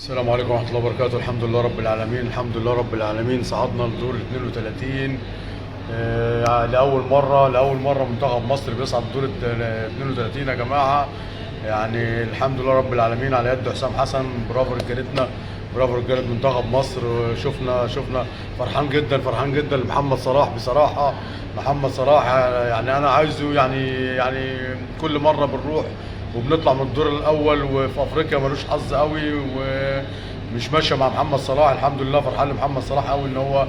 السلام عليكم ورحمة الله وبركاته. الحمد لله رب العالمين، الحمد لله رب العالمين. صعدنا لدور 32. لأول مرة منتخب مصر بيصعد دور 32 يا جماعة. يعني الحمد لله رب العالمين على يد حسام حسن. برافو رجالتنا، برافو رجالة منتخب مصر. شفنا فرحان جدا لمحمد صلاح. بصراحة محمد صلاح يعني أنا عايزه يعني كل مرة بنروح وبنطلع من الدور الاول، وفي افريقيا ملوش حظ قوي ومش ماشيه مع محمد صلاح. الحمد لله فرحان لمحمد صلاح قوي ان هو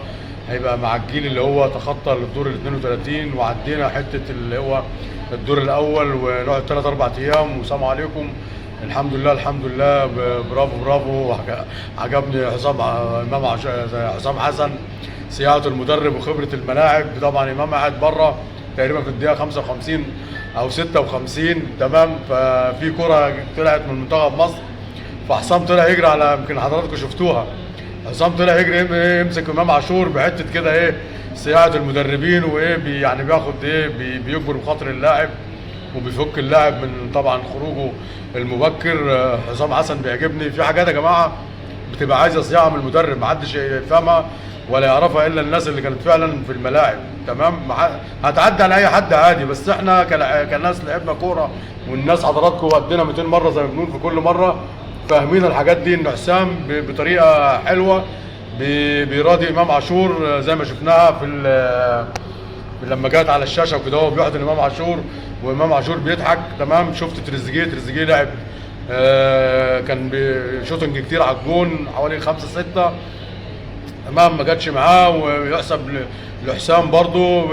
هيبقى مع الجيل اللي هو تخطى للدور ال 32 وعدينا حته اللي هو الدور الاول ونقعد 3-4 ايام والسلام عليكم. الحمد لله برافو. عجبني حسام حسن، سياحه المدرب وخبره الملاعب. طبعا امام قاعد بره تقريبا في الدقيقه 55 او 56. تمام. ففي كره طلعت من منتخب مصر، فحسام طلع يجري على، يمكن حضراتكم شفتوها، حسام طلع يجري يمسك امام عاشور بحته كده سياحه المدربين، يعني بياخد بيجبر بخاطر اللاعب وبيفك اللاعب من طبعا خروجه المبكر. حسام حسن بيعجبني. في حاجات يا جماعه بتبقى عايزه صياعه من المدرب، محدش يفهمها ولا يعرفها الا الناس اللي كانت فعلا في الملاعب. تمام. هتعدي على اي حد عادي، بس احنا كناس لعبنا كوره، والناس حضراتكم ودينا 200 مره زي ما بنقول في كل مره، فاهمين الحاجات دي. ان حسام بطريقه حلوه بيراضي امام عاشور زي ما شفناها لما جت على الشاشه وكده، هو بيحضن امام عاشور وامام عاشور بيضحك. تمام. شفت تريزيجيه لعب كان بشوتنج كتير على الجون حوالي 5-6. تمام. ما جاتش معاه، ويحسب لحسام برضو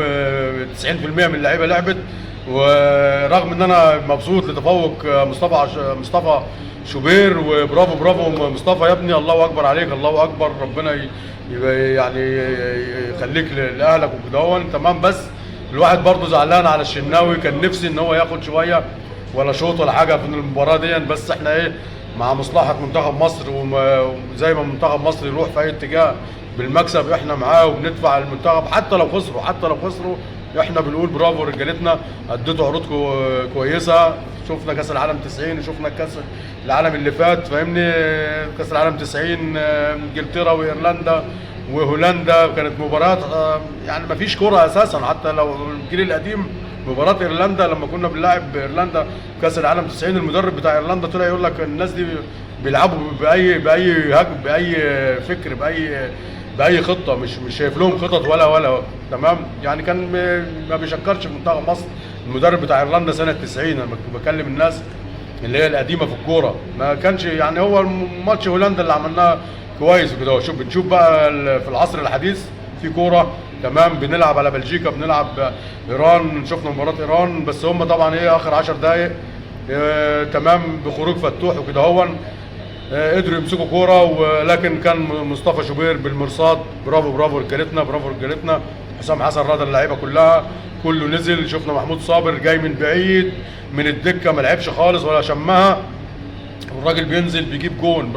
90% من اللعيبه لعبت. ورغم ان انا مبسوط لتفوق مصطفى شوبير، وبرافو مصطفى يا ابني، الله اكبر عليك، الله اكبر، ربنا يعني يخليك لاهلك وكده. تمام. بس الواحد برضو زعلان على الشناوي، كان نفسي ان هو ياخد شويه ولا شوط ولا حاجه في المباراه دي. بس احنا مع مصلحه منتخب مصر، وزي ما منتخب مصر يروح في اي اتجاه بالمكسب احنا معاه، وبندفع المنتخب حتى لو خسروا احنا بنقول برافو رجالتنا، اديتوا عروض كويسه. شفنا كاس العالم 90 وشفنا كاس العالم اللي فات، فاهمني. كاس العالم 90 انجلترا وايرلندا وهولندا كانت مباريات يعني ما فيش كوره اساسا. حتى لو الجيل القديم مباراه ايرلندا لما كنا بنلاعب ايرلندا في كاس العالم 90، المدرب بتاع ايرلندا طلع يقول لك الناس دي بيلعبوا باي هجم، باي فكر، باي خطه، مش شايف لهم خطط ولا. تمام. يعني كان ما بيشكرش في منتخب مصر المدرب بتاع ايرلندا سنه 90. انا بكلم الناس اللي هي القديمه في الكوره، ما كانش يعني هو ماتش هولندا اللي عملناه كويس وكده. بنشوف بقى في العصر الحديث في كوره. تمام. بنلعب على بلجيكا، بنلعب ايران، شفنا مباراه ايران، بس هم طبعا اخر 10 دقائق تمام بخروج فتوح وكده قدروا يمسكوا كوره. ولكن كان مصطفى شوبير بالمرصاد. برافو رجالتنا. حسام حسن راضى اللعيبه كله نزل. شفنا محمود صابر جاي من بعيد من الدكه، ما لعبش خالص ولا شمها، والراجل بينزل بيجيب جون.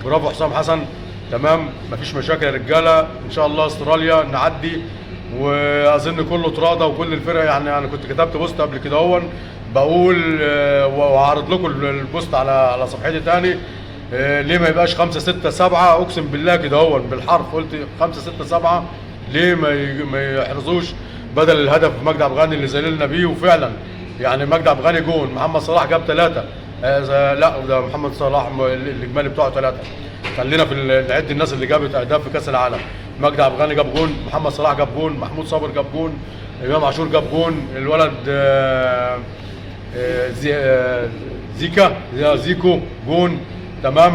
برافو حسام حسن. تمام. مفيش مشاكل يا رجاله، ان شاء الله استراليا نعدي، واظن كله تراضى وكل الفرق. يعني انا كنت كتبت بوست قبل كده بقول وهعرض لكم البوست على صفحتي تاني، ليه ما يبقاش 5-6-7؟ اقسم بالله كده بالحرف قلت 5-6-7. ليه ما يحرزوش بدل الهدف مجدي عبد الغني اللي ذللنا بيه؟ وفعلا يعني مجدي عبد الغني جون، محمد صلاح جاب 3. لا ده محمد صلاح الاجمالي بتاعه 3. خلينا نعد الناس اللي جابت اهداف في كاس العالم. مجدي عبد الغني جاب جون، محمد صلاح جاب جون، محمود صابر جاب جون، امام عاشور جاب جون، الولد زيكو جون. تمام.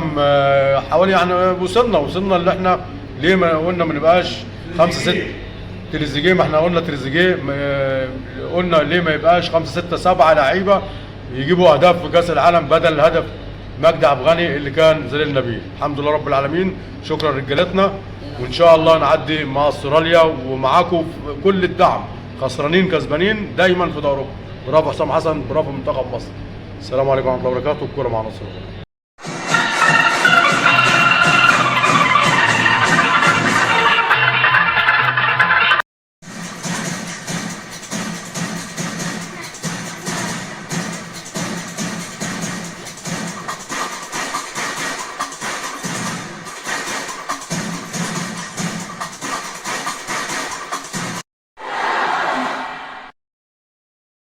حوالي يعني وصلنا اللي احنا ليه ما قلنا ما نبقاش 5-6. تريزيجيه، ما احنا قلنا تريزيجيه، قلنا ليه ما يبقاش 5-6-7 لعيبه يجيبوا اهداف في كاس العالم بدل هدف مجدي عبد الغني اللي كان ذللنا بيه. الحمد لله رب العالمين. شكرا رجالتنا، وان شاء الله نعدي مع استراليا ومعاكم كل الدعم، خسرانين كسبانين دايما في دوركم. برافو حسام حسن، برافو منتخب مصر. السلام عليكم ورحمه الله وبركاته. الكوره مع نصر.